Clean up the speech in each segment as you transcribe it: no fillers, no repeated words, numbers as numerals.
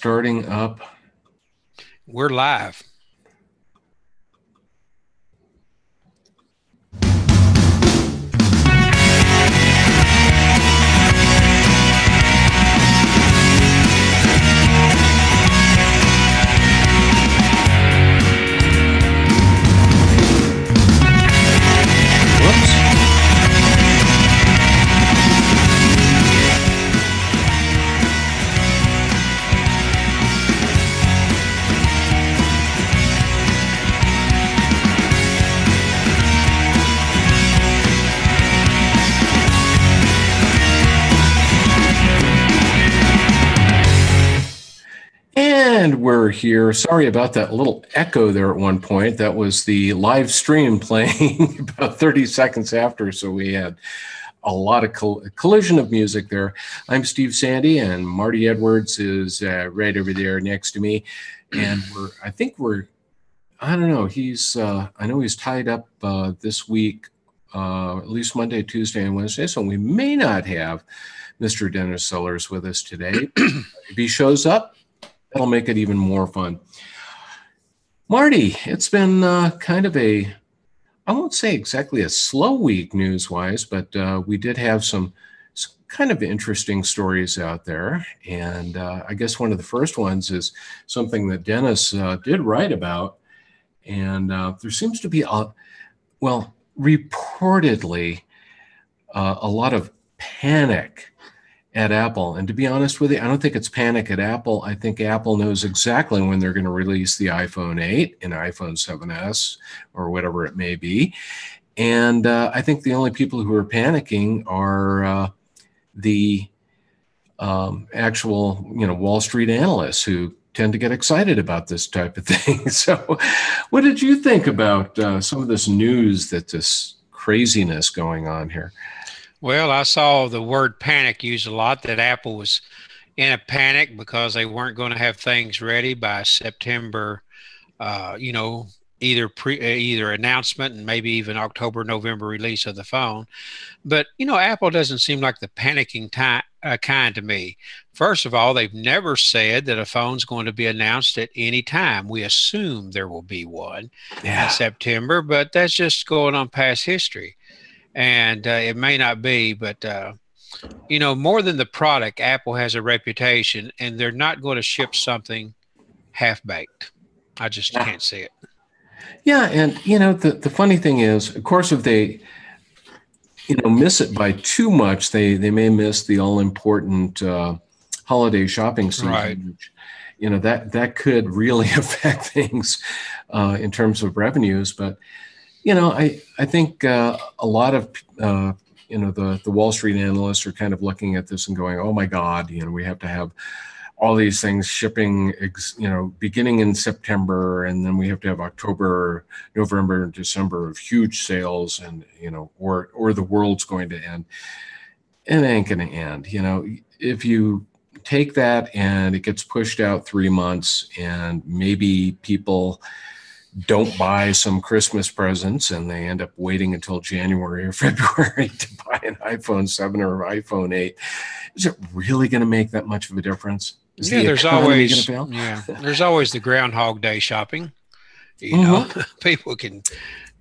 starting up. We're live. And we're here. Sorry about that little echo there at one point. That was the live stream playing about 30 seconds after, so we had a lot of collision of music there. I'm Steve Sandy, and Marty Edwards is right over there next to me. And I don't know, I know he's tied up this week, at least Monday, Tuesday, and Wednesday, so we may not have Mr. Dennis Sellers with us today. If he shows up, that'll make it even more fun. Marty, it's been kind of I won't say exactly a slow week news-wise, but we did have some kind of interesting stories out there. And I guess one of the first ones is something that Dennis did write about. And there seems to be, reportedly, a lot of panic at Apple. And to be honest with you, I don't think it's panic at Apple. I think Apple knows exactly when they're going to release the iPhone 8 and iPhone 7S or whatever it may be. And I think the only people who are panicking are the actual, Wall Street analysts who tend to get excited about this type of thing. So what did you think about some of this news, this craziness going on here? Well, I saw the word panic used a lot, that Apple was in a panic because they weren't going to have things ready by September, either announcement and maybe even October, November release of the phone. But, Apple doesn't seem like the panicking kind to me. First of all, they've never said that a phone's going to be announced at any time. We assume there will be one in September, but that's just going on past history. And it may not be, but, more than the product, Apple has a reputation, and they're not going to ship something half-baked. I just can't see it. Yeah, and, the funny thing is, of course, if they, miss it by too much, they may miss the all-important holiday shopping season. Right. Which, that could really affect things in terms of revenues, but I think a lot of, the Wall Street analysts are kind of looking at this and going, oh my God, we have to have all these things shipping, beginning in September, and then we have to have October, November, and December of huge sales, and, or the world's going to end. It ain't going to end. If you take that and it gets pushed out 3 months, and maybe people don't buy some Christmas presents and they end up waiting until January or February to buy an iPhone 7 or iPhone 8. Is it really going to make that much of a difference? There's always the Groundhog Day shopping. People can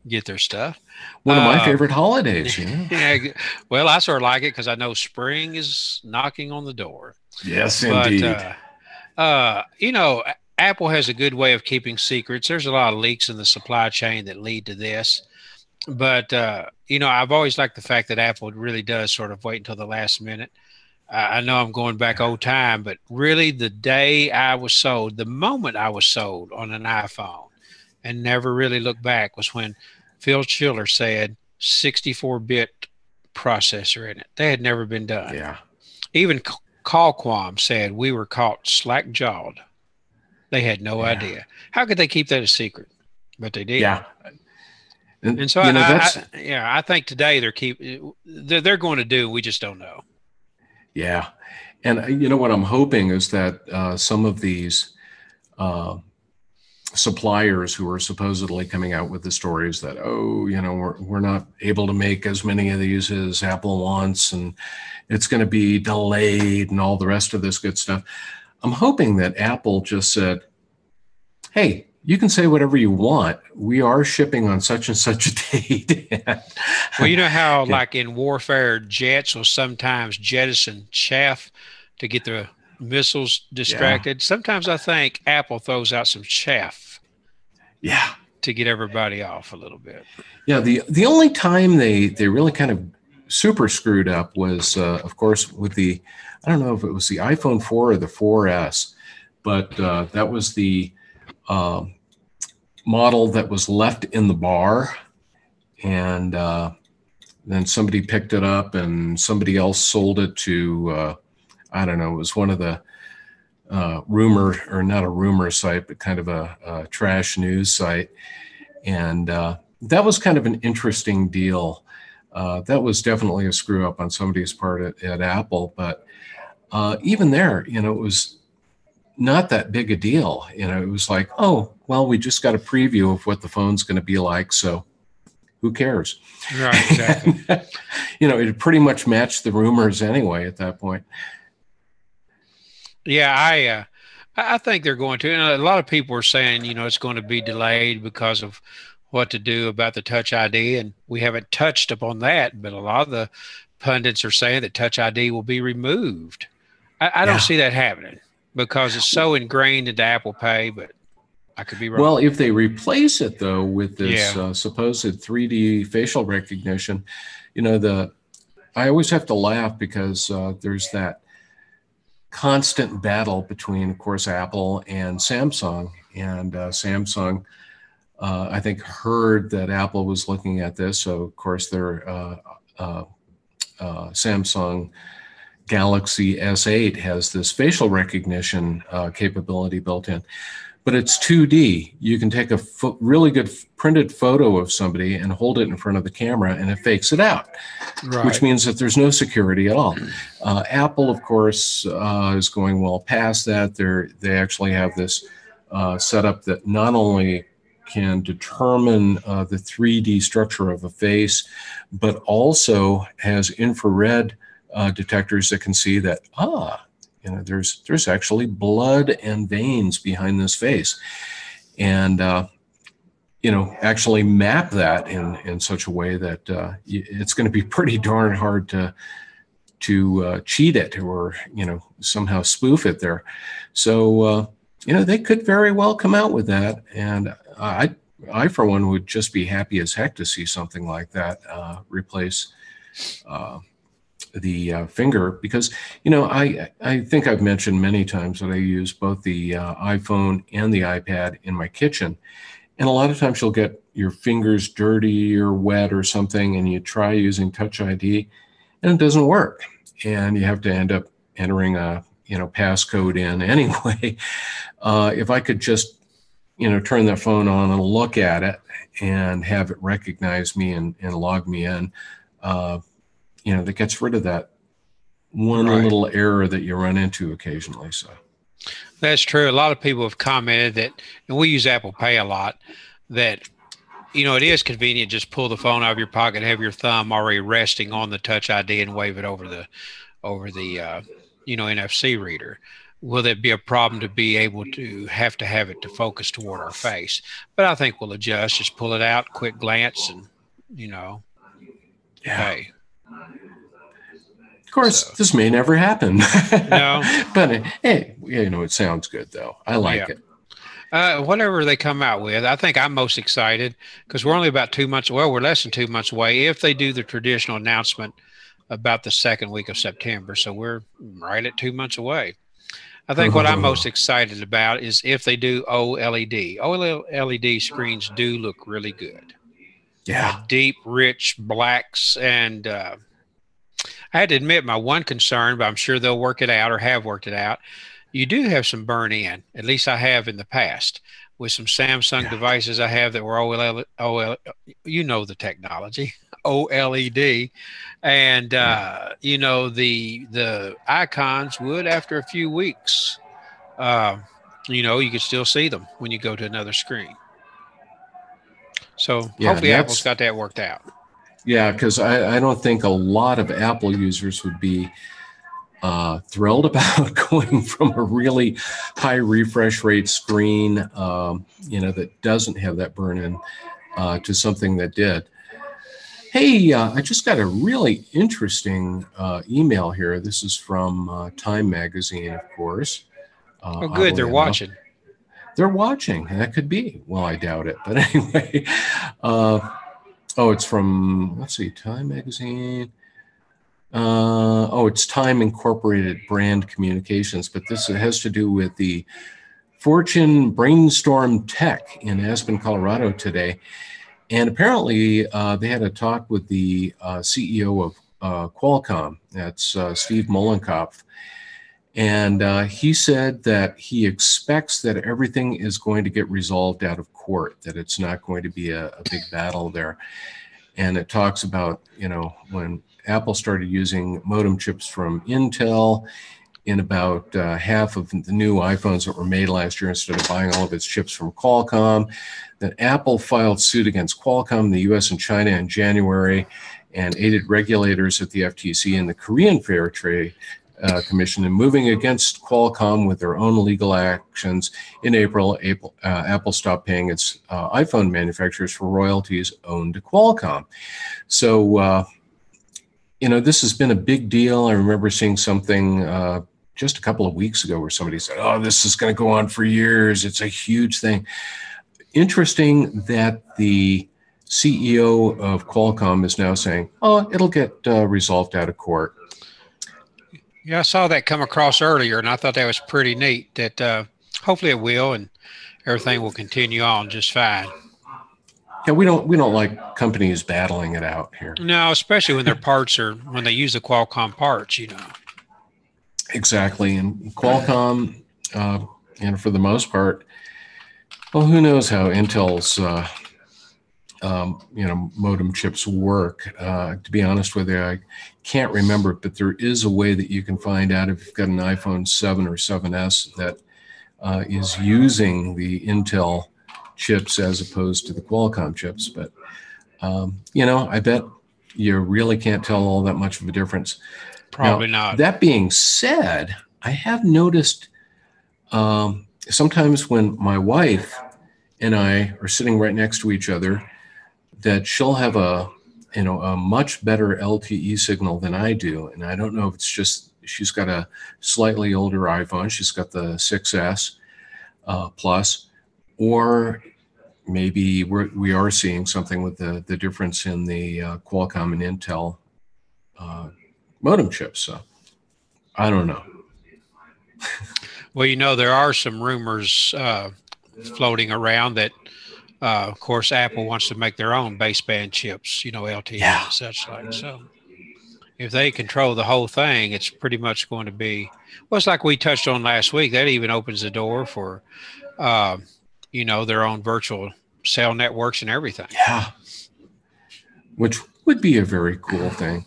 get their stuff. One of my favorite holidays. Yeah. Well, I sort of like it because I know spring is knocking on the door. Yes, indeed. Apple has a good way of keeping secrets. There's a lot of leaks in the supply chain that lead to this. But, I've always liked the fact that Apple really does sort of wait until the last minute. I know I'm going back old time, but really the moment I was sold on an iPhone and never really looked back was when Phil Schiller said 64-bit processor in it. They had never been done. Yeah. Even Qualcomm said we were caught slack-jawed. They had no idea. How could they keep that a secret? But they did. Yeah. And so I think today they're going to do. We just don't know. Yeah, and what I'm hoping is that some of these suppliers who are supposedly coming out with the stories that we're not able to make as many of these as Apple wants, and it's going to be delayed, and all the rest of this good stuff. I'm hoping that Apple just said, hey, you can say whatever you want. We are shipping on such and such a date. Well, you know how like in warfare, jets will sometimes jettison chaff to get the missiles Yeah. distracted. Sometimes I think Apple throws out some chaff Yeah. to get everybody off a little bit. Yeah. The only time they really kind of super screwed up was, of course, with the, I don't know if it was the iPhone 4 or the 4S, but that was the model that was left in the bar, and then somebody picked it up and somebody else sold it to, I don't know, it was one of the rumor, or not a rumor site, but kind of a trash news site. And that was kind of an interesting deal. That was definitely a screw up on somebody's part at Apple. But even there, it was not that big a deal. It was like, oh, well, we just got a preview of what the phone's going to be like. So who cares? Right, exactly. It pretty much matched the rumors anyway at that point. Yeah, I think they're going to. And a lot of people are saying, it's going to be delayed because of what to do about the Touch ID. And we haven't touched upon that, but a lot of the pundits are saying that Touch ID will be removed. I don't see that happening because it's so ingrained into Apple Pay, but I could be wrong. Well, if they replace it, though, with this supposed 3D facial recognition, I always have to laugh because there's that constant battle between, of course, Apple and Samsung. And Samsung, I think, heard that Apple was looking at this. So, of course, their Samsung Galaxy S8 has this facial recognition capability built in. But it's 2D. You can take a really good printed photo of somebody and hold it in front of the camera, and it fakes it out, which means that there's no security at all. Apple, of course, is going well past that. They actually have this setup that not only can determine the 3D structure of a face, but also has infrared detectors that can see that, there's actually blood and veins behind this face, and actually map that in such a way that it's going to be pretty darn hard to cheat it or somehow spoof it there. So they could very well come out with that, and I for one would just be happy as heck to see something like that replace the finger, because I think I've mentioned many times that I use both the iPhone and the iPad in my kitchen, and a lot of times you'll get your fingers dirty or wet or something, and you try using Touch ID and it doesn't work, and you have to end up entering a passcode in anyway. If I could just turn the phone on and look at it and have it recognize me and log me in, that gets rid of that one little error that you run into occasionally. So that's true. A lot of people have commented that, and we use Apple Pay a lot, that it is convenient. Just pull the phone out of your pocket, have your thumb already resting on the Touch ID, and wave it over the NFC reader. Will it be a problem to be able to have it to focus toward our face? But I think we'll adjust. Just pull it out, quick glance, and hey. Of course, this may never happen. No. But hey, it sounds good, though. I like it. Whatever they come out with, I think I'm most excited because we're only about 2 months. Well, we're less than 2 months away if they do the traditional announcement about the second week of September. So we're right at 2 months away. I think what I'm most excited about is if they do OLED. OLED screens do look really good. Yeah. Deep, rich blacks. And I had to admit my one concern, but I'm sure they'll work it out or have worked it out. You do have some burn in, at least I have in the past, with some Samsung devices I have that were OLED, the technology, OLED. And, the icons would, after a few weeks, you could still see them when you go to another screen. So hopefully Apple's got that worked out. Yeah, because I don't think a lot of Apple users would be thrilled about going from a really high refresh rate screen, that doesn't have that burn-in, to something that did. Hey, I just got a really interesting email here. This is from Time Magazine, of course. Oh, good. They're watching. They're watching. That could be. Well, I doubt it. But anyway, it's from, let's see, Time Magazine. It's Time Incorporated Brand Communications, but this has to do with the Fortune Brainstorm Tech in Aspen, Colorado today. And apparently they had a talk with the CEO of Qualcomm. That's Steve Mollenkopf. And he said that he expects that everything is going to get resolved out of court, that it's not going to be a big battle there. And it talks about, when Apple started using modem chips from Intel in about half of the new iPhones that were made last year, instead of buying all of its chips from Qualcomm, that Apple filed suit against Qualcomm in the US and China in January and aided regulators at the FTC and the Korean Fair Trade Commission in moving against Qualcomm with their own legal actions. In April, Apple stopped paying its iPhone manufacturers for royalties owed to Qualcomm. So, this has been a big deal. I remember seeing something just a couple of weeks ago where somebody said, oh, this is going to go on for years. It's a huge thing. Interesting that the CEO of Qualcomm is now saying, oh, it'll get resolved out of court. Yeah, I saw that come across earlier, and I thought that was pretty neat, that hopefully it will, and everything will continue on just fine. Yeah, we don't like companies battling it out here. No, especially when their parts when they use the Qualcomm parts, Exactly, and Qualcomm, for the most part, well, who knows how Intel's modem chips work. To be honest with you, I can't remember, but there is a way that you can find out if you've got an iPhone 7 or 7S that is using the Intel chips as opposed to the Qualcomm chips. But, I bet you really can't tell all that much of a difference. Probably not. That being said, I have noticed sometimes when my wife and I are sitting right next to each other, that she'll have a much better LTE signal than I do. And I don't know if it's just she's got a slightly older iPhone. She's got the 6S Plus, or maybe we are seeing something with the difference in the Qualcomm and Intel modem chips. So I don't know. Well, there are some rumors floating around that, of course, Apple wants to make their own baseband chips, LTE and such like. So if they control the whole thing, it's pretty much going to be, well, it's like we touched on last week. That even opens the door for, their own virtual cell networks and everything. Yeah, which would be a very cool thing.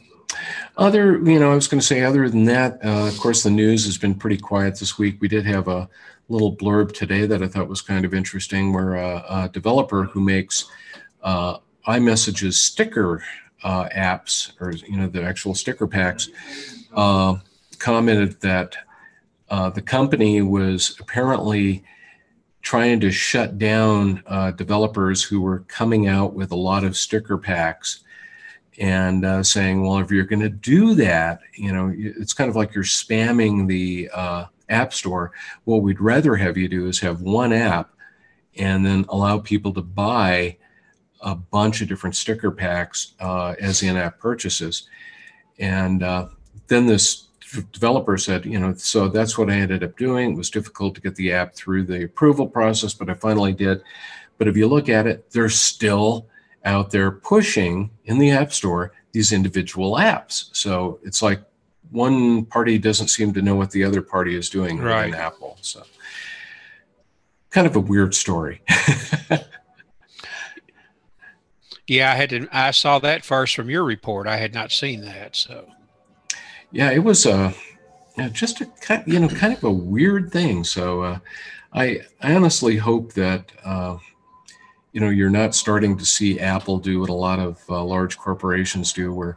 I was going to say, other than that, of course, the news has been pretty quiet this week. We did have a little blurb today that I thought was kind of interesting, where a developer who makes iMessage's sticker apps, or the actual sticker packs, commented that the company was apparently trying to shut down developers who were coming out with a lot of sticker packs, and saying, well, if you're going to do that, it's kind of like you're spamming the App Store. What we'd rather have you do is have one app and then allow people to buy a bunch of different sticker packs as in-app purchases. And then this developer said, so that's what I ended up doing. It was difficult to get the app through the approval process, but I finally did. But if you look at it, they're still out there pushing in the App Store these individual apps. So it's like one party doesn't seem to know what the other party is doing in Apple. So kind of a weird story. Yeah, I saw that first from your report. I had not seen that. So yeah, it was just a kind of a weird thing. So I honestly hope that you're not starting to see Apple do what a lot of large corporations do, where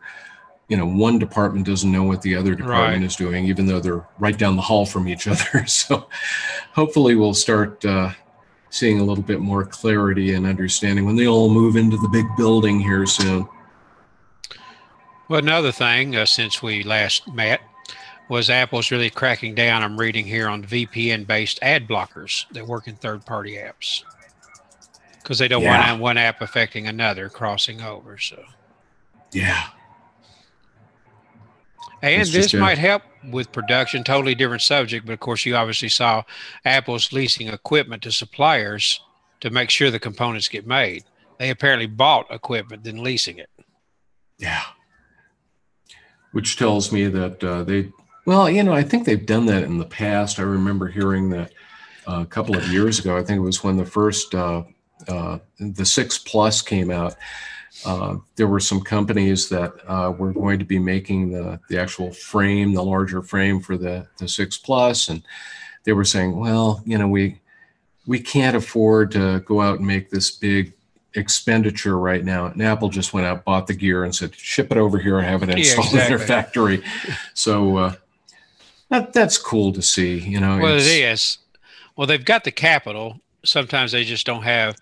one department doesn't know what the other department Right. is doing, even though they're right down the hall from each other. So hopefully we'll start seeing a little bit more clarity and understanding when they all move into the big building here soon. Well, another thing, since we last met, was Apple's really cracking down, I'm reading here, on VPN-based ad blockers that work in third-party apps, because they don't Yeah. want one app affecting another, crossing over. So, Yeah. It's and just this might help with production. Totally different subject, but of course, you obviously saw Apple's leasing equipment to suppliers to make sure the components get made. They apparently bought equipment, then leasing it. yeah. Which tells me that well, I think they've done that in the past. I remember hearing that a couple of years ago. I think it was when the first the 6 Plus came out. There were some companies that were going to be making the actual frame, the larger frame for the 6 Plus, and they were saying, well, we can't afford to go out and make this big expenditure right now. And Apple just went out, bought the gear, and said, ship it over here and have it installed in their factory. So that's cool to see. Well, it is. Well, they've got the capital. Sometimes they just don't have,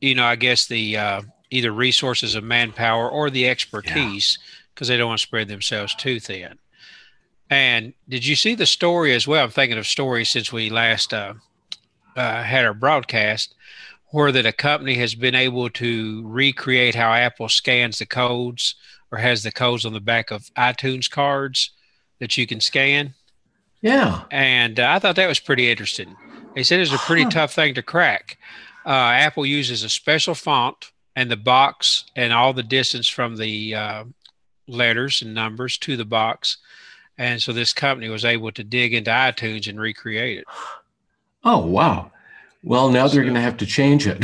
I guess the either resources of manpower or the expertise, because they don't want to spread themselves too thin. And did you see the story as well? I'm thinking of stories since we last had our broadcast, where that a company has been able to recreate how Apple scans the codes or has the codes on the back of iTunes cards that you can scan. Yeah. And I thought that was pretty interesting. They said it's a pretty tough thing to crack. Apple uses a special font, and the box and all the distance from the letters and numbers to the box. And so this company was able to dig into iTunes and recreate it. Oh, wow. Well, now they're going to have to change it.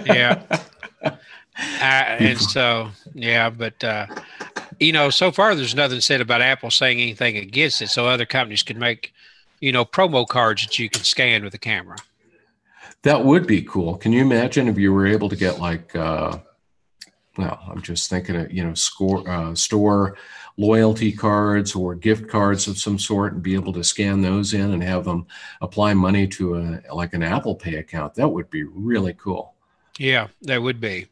Yeah. And so, yeah, but, so far there's nothing said about Apple saying anything against it. So other companies can make, promo cards that you can scan with a camera. That would be cool. Can you imagine if you were able to get like, well, I'm just thinking of, store loyalty cards or gift cards of some sort and be able to scan those in and have them apply money to like an Apple Pay account. That would be really cool. Yeah, that would be.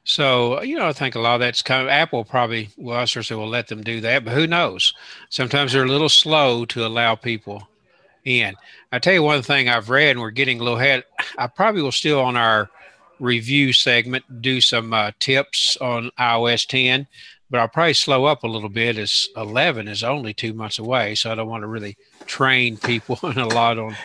So, I think a lot of that's kind of Apple probably, well, I sure say we'll let them do that, but who knows? Sometimes they're a little slow to allow people in. I tell you one thing I've read, and we're getting a little ahead. I probably will still on our review segment do some tips on iOS 10, but I'll probably slow up a little bit as 11 is only 2 months away. So I don't want to really train people in a lot on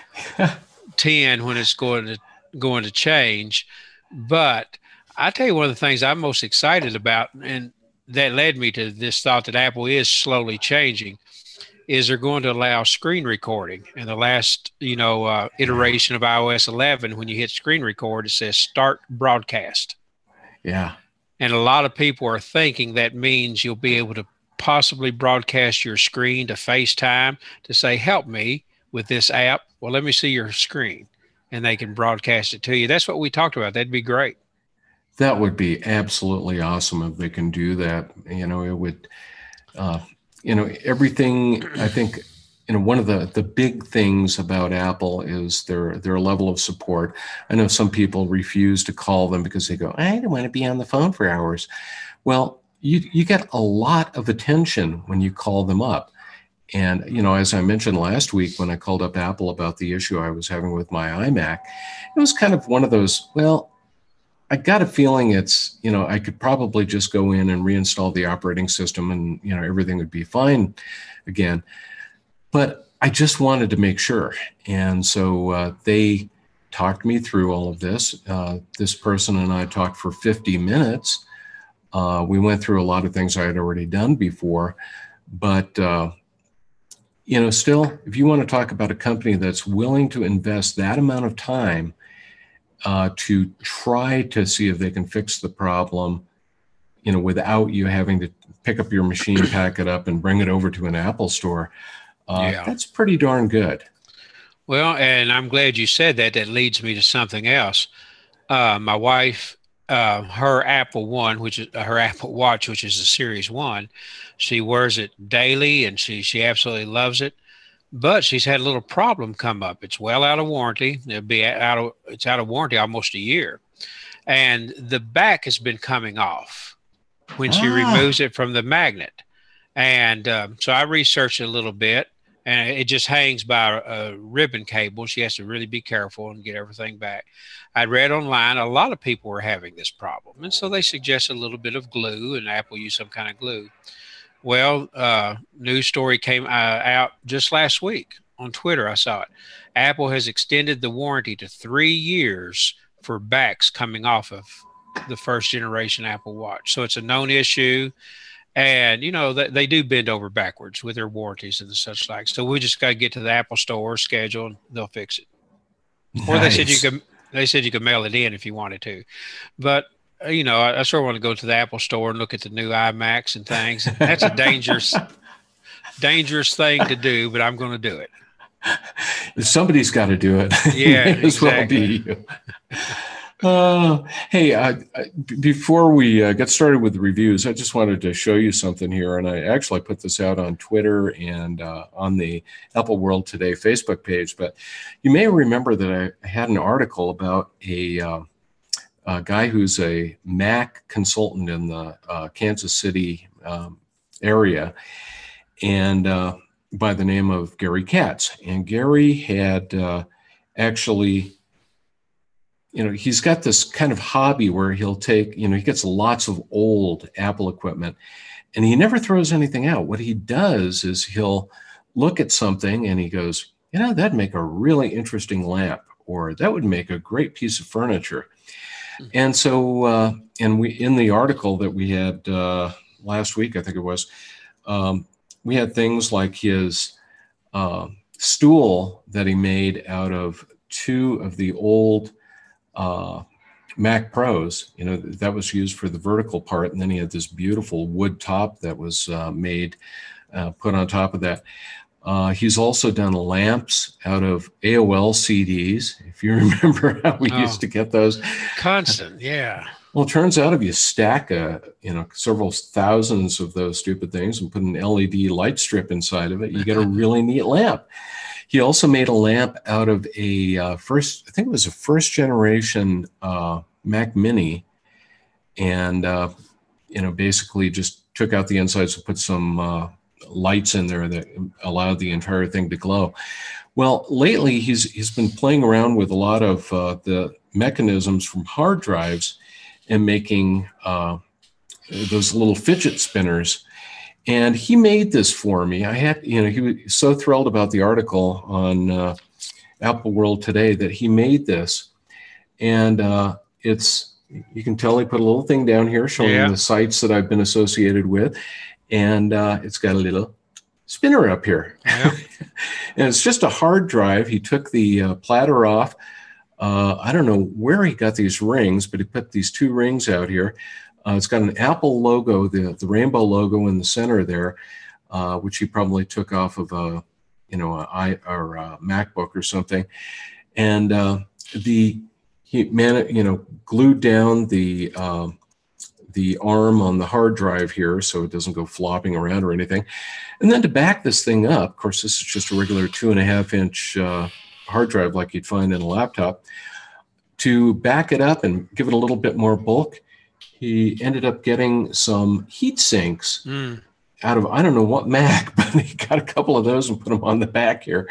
10 when it's going to change. But I tell you, one of the things I'm most excited about, and that led me to this thought that Apple is slowly changing, is they're going to allow screen recording. And the last, iteration of iOS 11, when you hit screen record, it says start broadcast. Yeah. And a lot of people are thinking that means you'll be able to possibly broadcast your screen to FaceTime to say, help me with this app. Well, let me see your screen. And they can broadcast it to you. That's what we talked about. That'd be great. That would be absolutely awesome if they can do that. It would, everything, I think, one of the big things about Apple is their level of support. I know some people refuse to call them because they go, I don't want to be on the phone for hours. Well, you get a lot of attention when you call them up. And, as I mentioned last week, when I called up Apple about the issue I was having with my iMac, it was kind of one of those, well, I got a feeling it's, I could probably just go in and reinstall the operating system and, everything would be fine again. But I just wanted to make sure. And so they talked me through all of this. This person and I talked for 50 minutes. We went through a lot of things I had already done before. But, still, if you want to talk about a company that's willing to invest that amount of time to try to see if they can fix the problem, without you having to pick up your machine, pack it up, and bring it over to an Apple store, that's pretty darn good. Well, and I'm glad you said that. That leads me to something else. My wife her Apple One, which is her Apple Watch, which is the Series One. She wears it daily, and she absolutely loves it. But she's had a little problem come up. It's well out of warranty. It's out of warranty almost a year, and the back has been coming off when she removes it from the magnet. And so I researched it a little bit, and it just hangs by a ribbon cable. She has to really be careful and get everything back. I read online a lot of people were having this problem, and so they suggested a little bit of glue, and Apple used some kind of glue. Well, news story came out just last week on Twitter. I saw it. Apple has extended the warranty to 3 years for backs coming off of the first generation Apple Watch. So it's a known issue. And, you know, they do bend over backwards with their warranties and such like. So we just got to get to the Apple store, schedule, and they'll fix it. Nice. Or they said you could mail it in if you wanted to. But, you know, I sort of want to go to the Apple store and look at the new iMacs and things. That's a dangerous thing to do, but I'm going to do it. Somebody's got to do it. Yeah, May as well be you. Hey, before we get started with the reviews, I just wanted to show you something here. And I actually put this out on Twitter and on the Apple World Today Facebook page. But you may remember that I had an article about a guy who's a Mac consultant in the Kansas City area, and by the name of Gary Katz. And Gary had actually, you know, he's got this kind of hobby where he'll take, you know, he gets lots of old Apple equipment and he never throws anything out. What he does is he'll look at something and he goes, you know, that'd make a really interesting lamp, or that would make a great piece of furniture. And so, and we, in the article that we had last week, I think it was, we had things like his stool that he made out of 2 of the old Mac Pros, you know, that was used for the vertical part. And then he had this beautiful wood top that was made, put on top of that. He's also done lamps out of AOL CDs. If you remember how we used to get those. Constant, yeah. Well, it turns out if you stack you know, several thousands of those stupid things and put an LED light strip inside of it, you get a really neat lamp. He also made a lamp out of I think it was a first generation Mac Mini, and you know, basically just took out the insides and put some lights in there that allowed the entire thing to glow. Well, lately he's been playing around with a lot of the mechanisms from hard drives and making those little fidget spinners. And he made this for me. I had, you know, he was so thrilled about the article on Apple World Today that he made this. And you can tell he put a little thing down here showing the sites that I've been associated with. And it's got a little spinner up here. Yeah. And it's just a hard drive. He took the platter off. I don't know where he got these rings, but he put these 2 rings out here. It's got an Apple logo, the rainbow logo in the center there, which he probably took off of a MacBook or something. And he glued down the arm on the hard drive here so it doesn't go flopping around or anything. And then to back this thing up, of course, this is just a regular 2.5-inch hard drive like you'd find in a laptop. To back it up and give it a little bit more bulk, he ended up getting some heat sinks out of, I don't know what Mac, but he got a couple of those and put them on the back here.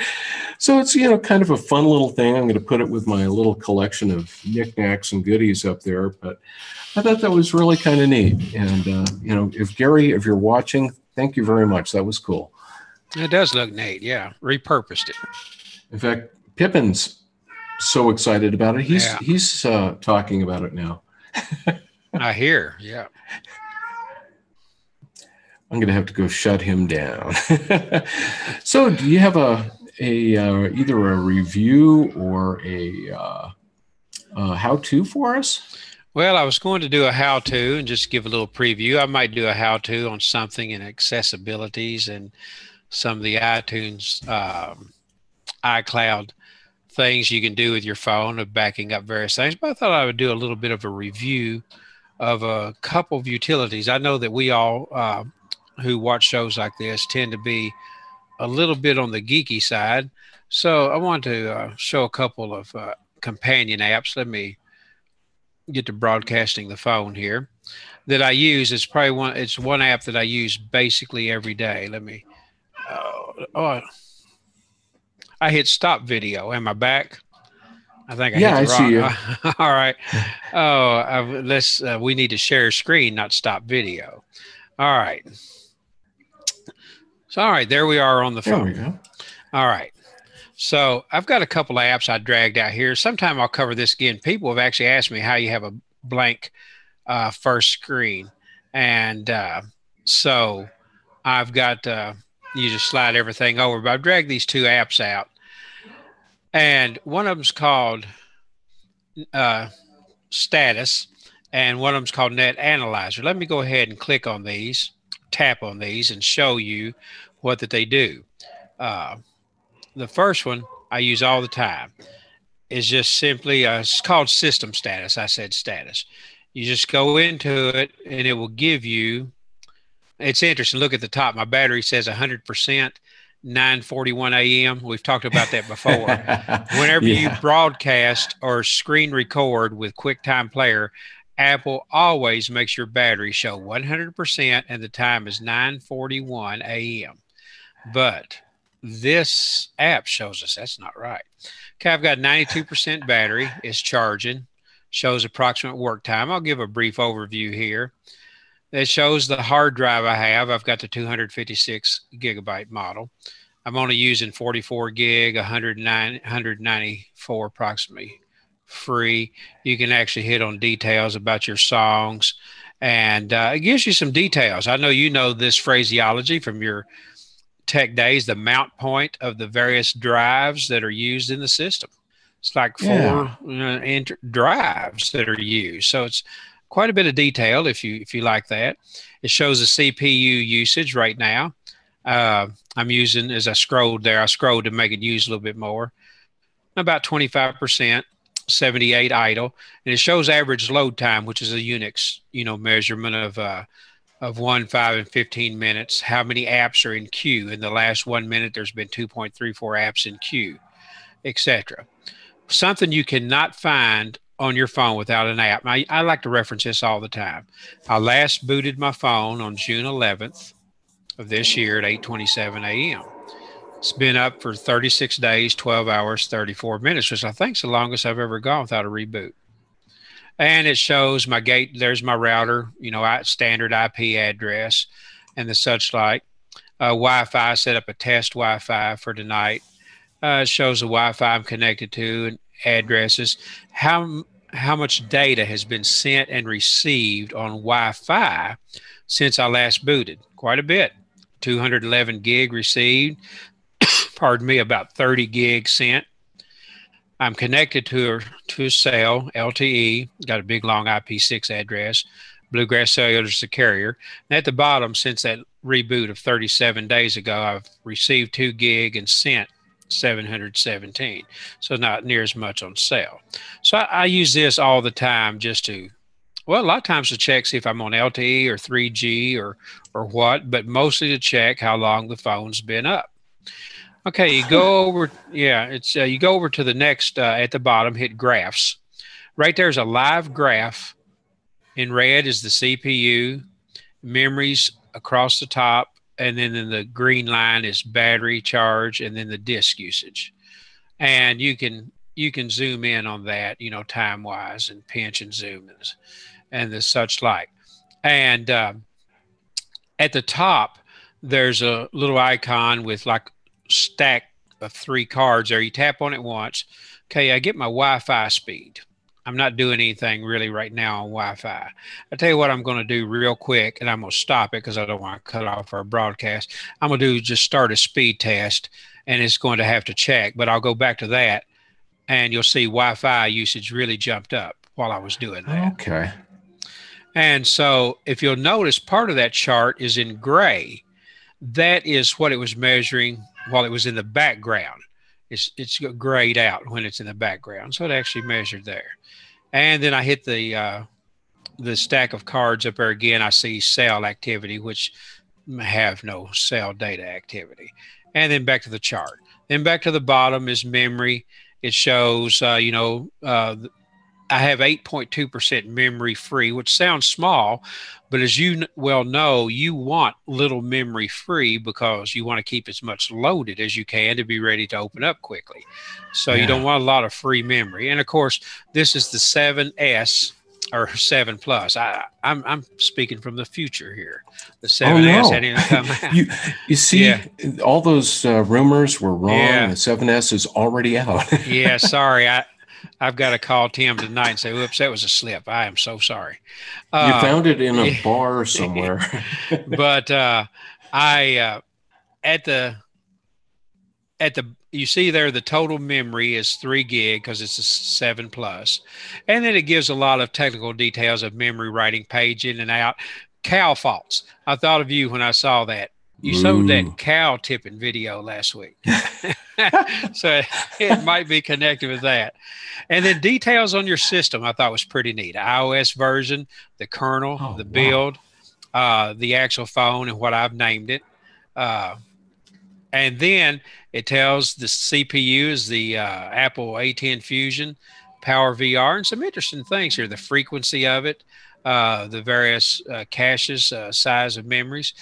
So it's, you know, kind of a fun little thing. I'm going to put it with my little collection of knickknacks and goodies up there. But I thought that was really kind of neat. And, you know, if you're watching, thank you very much. That was cool. It does look neat. Yeah. Repurposed it. In fact, Pippin's so excited about it. He's talking about it now. I hear. Yeah. I'm going to have to go shut him down. So do you have either a review or a how-to for us? Well, I was going to do a how-to and just give a little preview. I might do a how-to on something in accessibilities and some of the iTunes, iCloud things you can do with your phone of backing up various things, but I thought I would do a little bit of a review of a couple of utilities. I know that we all who watch shows like this tend to be a little bit on the geeky side. So I want to show a couple of companion apps. Let me get to broadcasting the phone here that I use. It's one app that I use basically every day. Let me, I hit stop video. Am I back? I think I hit the I see you. All right. We need to share screen, not stop video. All right. So, all right, there we are on the phone. There we go. All right. So I've got a couple of apps I dragged out here. Sometime I'll cover this again. People have actually asked me how you have a blank first screen. And so I've got, you just slide everything over. But I've dragged these two apps out. And one of them's called Status, and one of them's called Net Analyzer. Let me go ahead and click on these, tap on these, and show you what that they do. The first one I use all the time is just simply, it's called System Status. I said status. You just go into it, and it will give you, it's interesting. Look at the top. My battery says 100%. 9:41 a.m. We've talked about that before. Whenever you broadcast or screen record with QuickTime Player, Apple always makes your battery show 100% and the time is 9:41 a.m. But this app shows us that's not right. Okay, I've got 92% battery. It's charging. Shows approximate work time. I'll give a brief overview here. It shows the hard drive I have. I've got the 256 gigabyte model. I'm only using 44 gig, 194 approximately free. You can actually hit on details about your songs, and it gives you some details. I know you know this phraseology from your tech days, the mount point of the various drives that are used in the system. It's like four drives that are used. So it's quite a bit of detail if you like that. It shows the CPU usage right now. I'm using, as I scrolled to make it use a little bit more, about 25%, 78 idle. And it shows average load time, which is a Unix, measurement of 1, 5, and 15 minutes. How many apps are in queue? In the last 1 minute, there's been 2.34 apps in queue, etc. Something you cannot find on your phone without an app. I like to reference this all the time. I last booted my phone on June 11th of this year at 8:27 a.m. It's been up for 36 days, 12 hours, 34 minutes, which I think is the longest I've ever gone without a reboot. And it shows my gate. There's my router, standard IP address and the such like. Wi-Fi, set up a test Wi-Fi for tonight. It shows the Wi-Fi I'm connected to and addresses. How much data has been sent and received on Wi-Fi since I last booted? Quite a bit. 211 gig received. Pardon me, about 30 gig sent. I'm connected to a cell, LTE, got a big long IP6 address. Bluegrass Cellular is the carrier. And at the bottom, since that reboot of 37 days ago, I've received 2 gig and sent 717. So not near as much on sale. So I use this all the time just to, well, a lot of times to check, see if I'm on LTE or 3G or what, but mostly to check how long the phone's been up. Okay, you go over, you go over to the next, at the bottom, hit graphs. Right there's a live graph. In red is the CPU, memories across the top, and then in the green line is battery charge, and then the disk usage. And you can zoom in on that, time-wise, and pinch and zoom and the such like. And at the top, there's a little icon with like stack of 3 cards there. You tap on it once. Okay, I get my Wi-Fi speed. I'm not doing anything really right now on Wi-Fi. I'll tell you what I'm going to do real quick, and I'm going to stop it because I don't want to cut off our broadcast. I'm going to just start a speed test, and it's going to have to check, but I'll go back to that, and you'll see Wi-Fi usage really jumped up while I was doing that. Okay. And so if you'll notice, part of that chart is in gray. That is what it was measuring while it was in the background. it's grayed out when it's in the background. So it actually measured there. And then I hit the stack of cards up there again. I see cell activity, which have no cell data activity. And then back to the chart. Then back to the bottom is memory. It shows, I have 8.2% memory free, which sounds small, but as you well know, you want little memory free because you want to keep as much loaded as you can to be ready to open up quickly. So you don't want a lot of free memory. And of course, this is the 7S or 7 Plus. I'm speaking from the future here. The 7S hadn't even come out. You see, all those rumors were wrong. Yeah. The 7S is already out. Yeah, sorry. I've got to call Tim tonight and say, "Whoops, that was a slip. I am so sorry." You found it in a bar somewhere. But you see there, the total memory is 3 gig because it's a 7 Plus, and then it gives a lot of technical details of memory writing page in and out. Cow faults. I thought of you when I saw that. You showed that cow tipping video last week. So it might be connected with that. And then details on your system I thought was pretty neat. iOS version, the kernel, the build, the actual phone and what I've named it. And then it tells the CPU is the Apple A10 Fusion, Power VR, and some interesting things here. The frequency of it, the various caches, size of memories.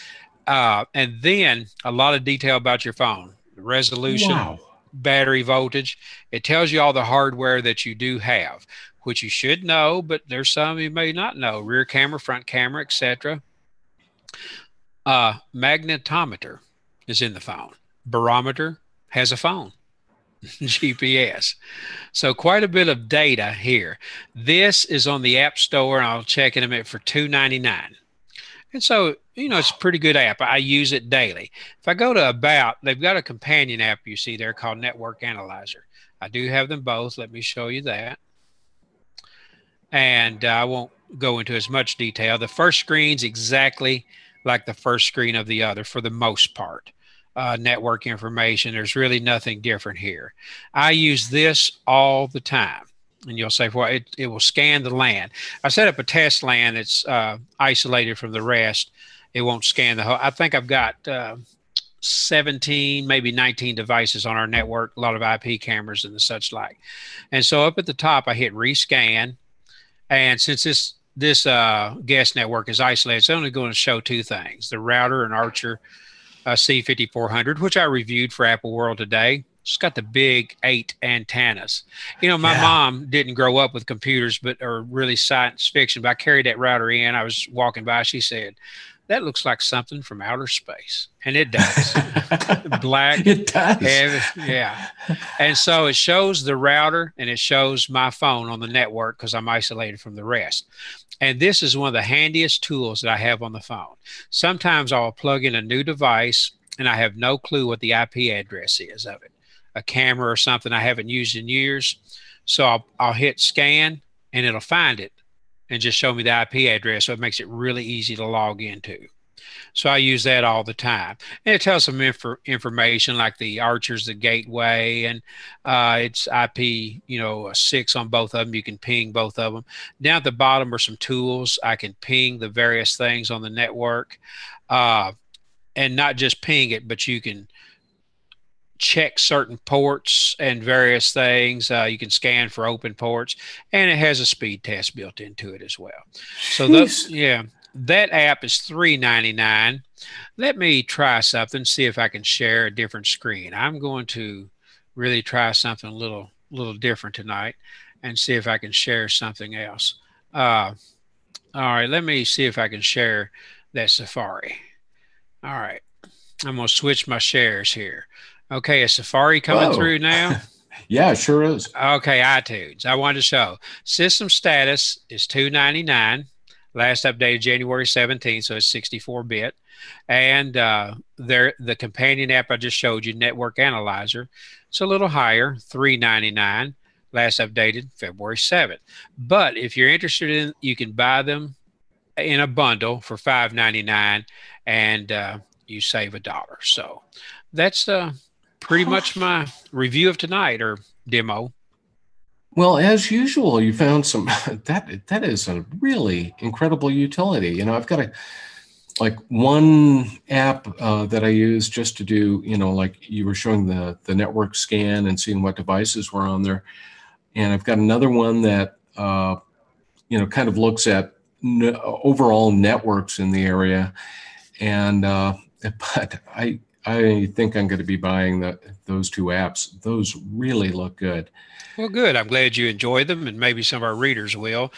And then a lot of detail about your phone, the resolution, battery voltage. It tells you all the hardware that you do have, which you should know, but there's some you may not know. Rear camera, front camera, etc. Magnetometer is in the phone. Barometer has a phone. GPS. So quite a bit of data here. This is on the App Store, and I'll check in a minute for $2.99. And so, it's a pretty good app. I use it daily. If I go to About, they've got a companion app you see there called Network Analyzer. I do have them both. Let me show you that. And I won't go into as much detail. The first screen's exactly like the first screen of the other for the most part. Network information. There's really nothing different here. I use this all the time. And you'll say, well, it will scan the LAN. I set up a test LAN that's isolated from the rest. It won't scan the whole. I think I've got 17, maybe 19 devices on our network, a lot of IP cameras and the such like. And so up at the top, I hit rescan. And since this guest network is isolated, it's only going to show 2 things, the router and Archer C5400, which I reviewed for Apple World today. It's got the big 8 antennas. My mom didn't grow up with computers, or really science fiction, but I carried that router in. I was walking by. She said, "That looks like something from outer space." And it does. Black. It does. Heavy, yeah. And so it shows the router and it shows my phone on the network because I'm isolated from the rest. And this is one of the handiest tools that I have on the phone. Sometimes I'll plug in a new device and I have no clue what the IP address is of it. A camera or something I haven't used in years. So I'll hit scan and it'll find it and just show me the IP address. So it makes it really easy to log into. So I use that all the time. And it tells some information like the Archer's the gateway, and it's IP, 6 on both of them. You can ping both of them. Down at the bottom are some tools. I can ping the various things on the network, and not just ping it, but you can check certain ports and various things. You can scan for open ports, and it has a speed test built into it as well. So that app is $3.99. Let me try something, see if I can share a different screen. I'm going to really try something a little different tonight and see if I can share something else. All right, let me see if I can share that Safari. All right, I'm going to switch my shares here. Okay, is Safari coming through now? Yeah, it sure is. Okay, iTunes. I wanted to show. System status is $2.99. Last updated January 17th, so it's 64-bit. And the companion app I just showed you, Network Analyzer, it's a little higher, $3.99. Last updated February 7th. But if you're interested in, you can buy them in a bundle for $5.99, and you save $1. So that's pretty much my review of tonight, or demo. Well, as usual, you found some that is a really incredible utility. You know, I've got like one app that I use just to do, you know, like you were showing the network scan and seeing what devices were on there. And I've got another one that, you know, kind of looks at overall networks in the area. And, but I think I'm going to be buying those two apps. Those really look good. Well, good. I'm glad you enjoy them, and maybe some of our readers will.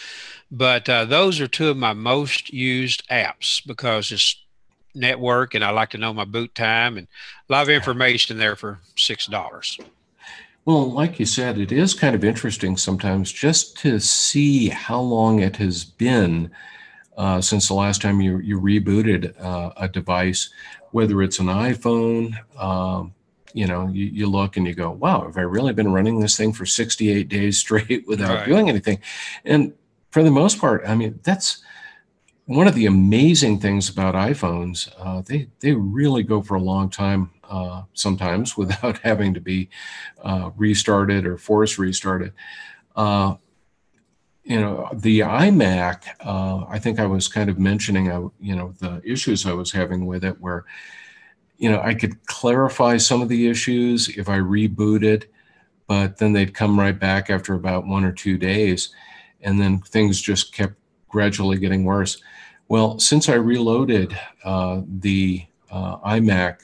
But those are two of my most used apps because it's network, and I like to know my boot time, and a lot of information there for $6. Well, like you said, it is kind of interesting sometimes just to see how long it has been since the last time you rebooted a device, whether it's an iPhone. You know, you look and you go, wow, have I really been running this thing for 68 days straight without doing anything? And for the most part, I mean, that's one of the amazing things about iPhones. They really go for a long time sometimes without having to be restarted or force restarted. You know, the iMac, I think I was kind of mentioning, you know, the issues I was having with it where, you know, I could clarify some of the issues if I rebooted, but then they'd come right back after about 1 or 2 days, and then things just kept gradually getting worse. Well, since I reloaded the iMac,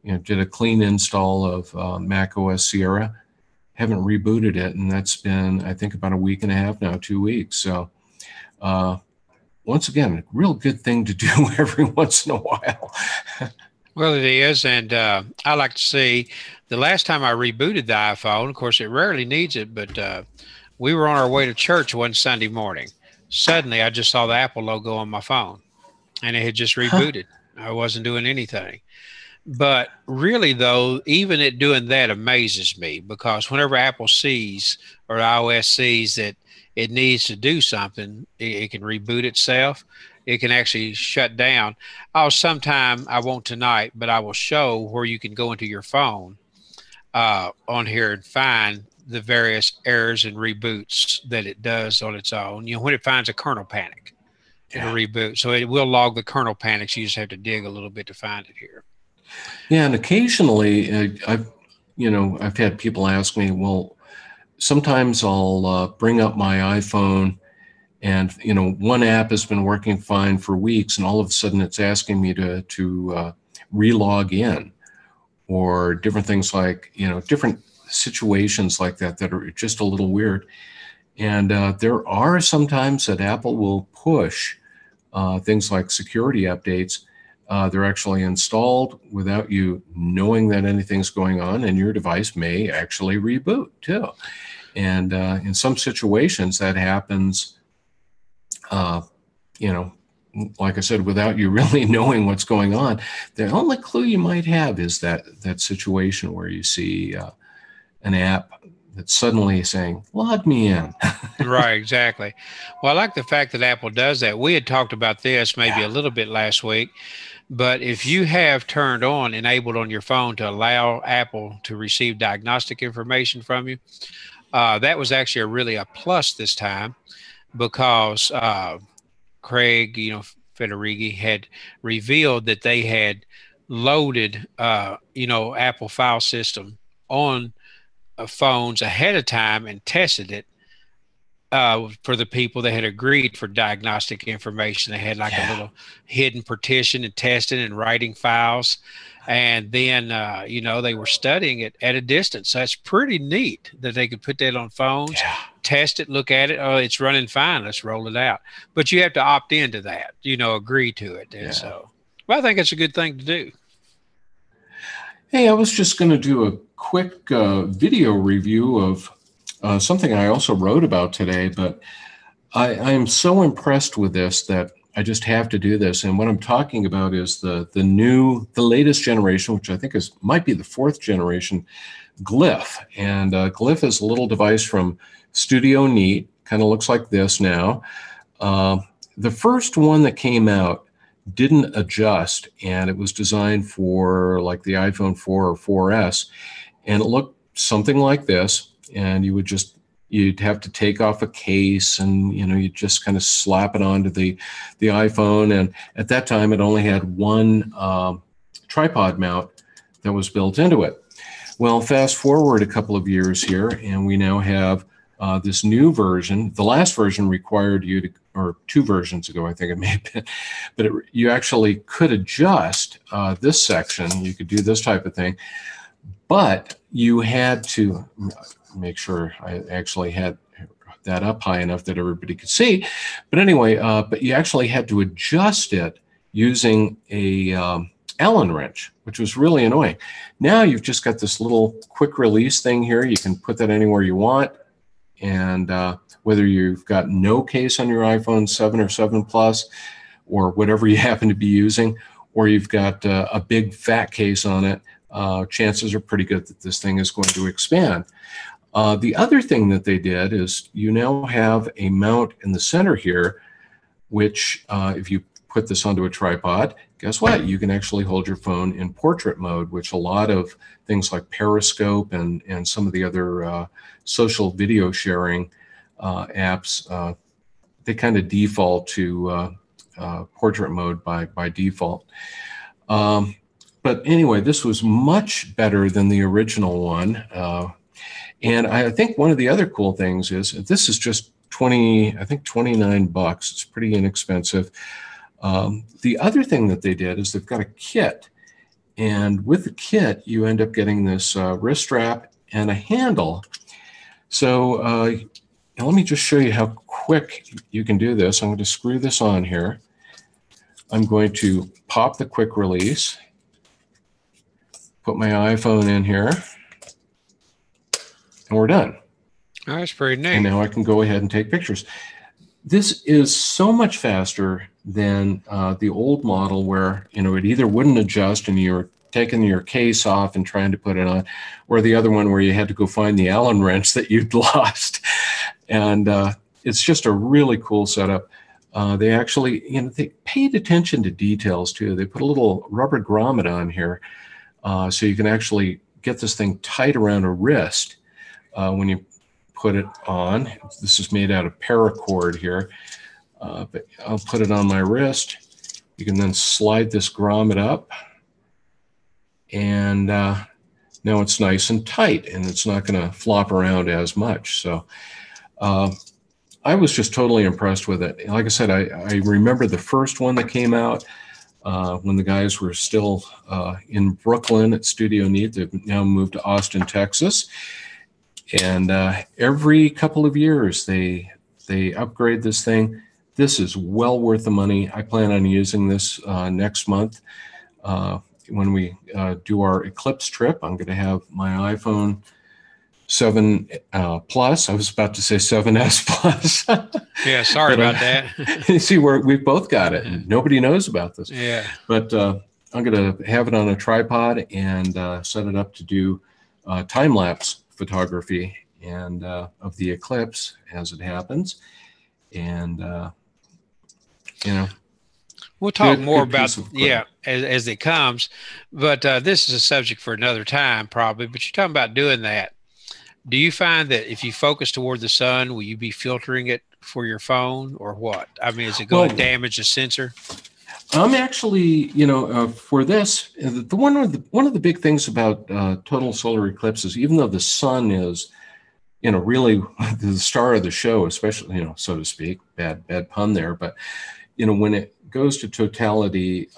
you know, did a clean install of Mac OS Sierra, haven't rebooted it, and that's been, I think, about a week and a half now, 2 weeks. So once again, a real good thing to do every once in a while. Well, it is, and I like to see the last time I rebooted the iPhone. Of course, it rarely needs it, but we were on our way to church one Sunday morning. Suddenly, I just saw the Apple logo on my phone, and it had just rebooted. I wasn't doing anything. But really, though, even it doing that amazes me, because whenever Apple sees or iOS sees that it needs to do something, it can reboot itself. It can actually shut down. Sometime, I won't tonight, but I will show where you can go into your phone on here and find the various errors and reboots that it does on its own. You know, when it finds a kernel panic, it'll reboot. So it will log the kernel panics. You just have to dig a little bit to find it here. Yeah, and occasionally I've had people ask me, well, sometimes I'll bring up my iPhone and, you know, one app has been working fine for weeks, and all of a sudden it's asking me to re-log in, or different things like, you know, different situations like that that are just a little weird. And there are sometimes that Apple will push things like security updates. They're actually installed without you knowing that anything's going on, and your device may actually reboot too. And in some situations that happens, you know, like I said, without you really knowing what's going on. The only clue you might have is that situation where you see an app that's suddenly saying, log me in. Right, exactly. Well, I like the fact that Apple does that. We had talked about this maybe a little bit last week, but if you have turned on, enabled on your phone to allow Apple to receive diagnostic information from you, that was actually really a plus this time, because Craig, you know, Federighi had revealed that they had loaded, you know, Apple file system on phones ahead of time and tested it for the people that had agreed for diagnostic information. They had like a little hidden partition and testing and writing files. And then, you know, they were studying it at a distance. So it's pretty neat that they could put that on phones, test it, look at it. Oh, it's running fine. Let's roll it out. But you have to opt into that, you know, agree to it. And so, well, I think it's a good thing to do. Hey, I was just going to do a quick video review of something I also wrote about today, but I am so impressed with this that I just have to do this. And what I'm talking about is the latest generation, which I think might be the 4th generation, Glif. And Glif is a little device from Studio Neat, kind of looks like this now. The first one that came out didn't adjust, and it was designed for like the iPhone 4 or 4S, and it looked something like this. And you'd have to take off a case, and you just kind of slap it onto the iPhone. And at that time, it only had one tripod mount that was built into it. Well, fast forward a couple of years here, and we now have this new version. The last version required you to, or 2 versions ago, I think it may have been, but you actually could adjust this section. You could do this type of thing, but you had to make sure I actually had that up high enough that everybody could see. But anyway, but you actually had to adjust it using a Allen wrench, which was really annoying. Now you've just got this little quick release thing here. You can put that anywhere you want. And whether you've got no case on your iPhone 7 or 7 Plus, or whatever you happen to be using, or you've got a big fat case on it, chances are pretty good that this thing is going to expand. The other thing that they did is you now have a mount in the center here, which if you put this onto a tripod, guess what? You can actually hold your phone in portrait mode, which a lot of things like Periscope and some of the other social video sharing apps, they kind of default to portrait mode by default. But anyway, this was much better than the original one. And I think one of the other cool things is this is just I think $29. It's pretty inexpensive. The other thing that they did is they've got a kit, and with the kit you end up getting this wrist strap and a handle. So let me just show you how quick you can do this. I'm going to screw this on here. I'm going to pop the quick release, put my iPhone in here, and we're done. Oh, that's pretty neat. And now I can go ahead and take pictures. This is so much faster than the old model where, it either wouldn't adjust and you're taking your case off and trying to put it on, or the other one where you had to go find the Allen wrench that you'd lost. And it's just a really cool setup. They actually, they paid attention to details too. They put a little rubber grommet on here so you can actually get this thing tight around a wrist when you put it on. This is made out of paracord here, but I'll put it on my wrist. You can then slide this grommet up, and now it's nice and tight, and it's not going to flop around as much. So I was just totally impressed with it. Like I said, I remember the first one that came out when the guys were still in Brooklyn at Studio Neat. They've now moved to Austin, Texas. And every couple of years, they upgrade this thing. This is well worth the money. I plan on using this next month. When we do our Eclipse trip, I'm going to have my iPhone 7 Plus. I was about to say 7S Plus. Yeah, sorry about that. You see, we've both got it. And nobody knows about this. Yeah. But I'm going to have it on a tripod and set it up to do time-lapse photography and of the eclipse as it happens. And, we'll talk more about, as it comes. But this is a subject for another time probably. But you're talking about doing that. Do you find that if you focus toward the sun, will you be filtering it for your phone or what? I mean, is it going to damage the sensor? I'm actually, for this, one of the big things about total solar eclipses, even though the sun is, really the star of the show, especially, so to speak, bad pun there, but, when it goes to totality,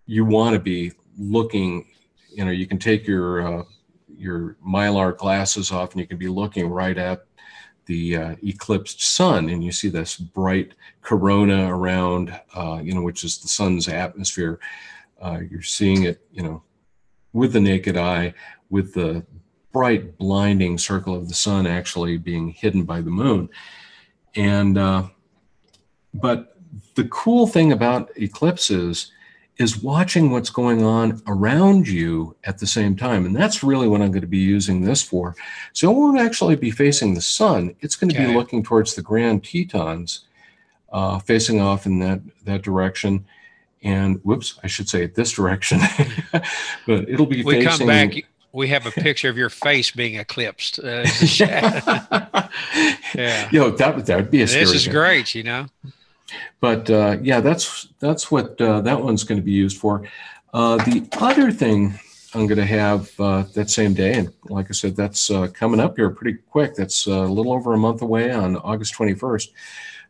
you want to be looking, you can take your Mylar glasses off and you can be looking right at the eclipsed sun, and you see this bright corona around, which is the sun's atmosphere. You're seeing it, with the naked eye, with the bright, blinding circle of the sun actually being hidden by the moon. And but the cool thing about eclipses is watching what's going on around you at the same time. And that's really what I'm going to be using this for. So it won't actually be facing the sun. It's going to be looking towards the Grand Tetons, facing off in that direction. and whoops, I should say this direction, but it'll be We facing. come back. We have a picture of your face being eclipsed as a shadow. Yeah. That would be a scary This is thing. great, But yeah, that's what that one's going to be used for. The other thing I'm going to have that same day, and like I said, that's coming up here pretty quick. That's a little over a month away on August 21st.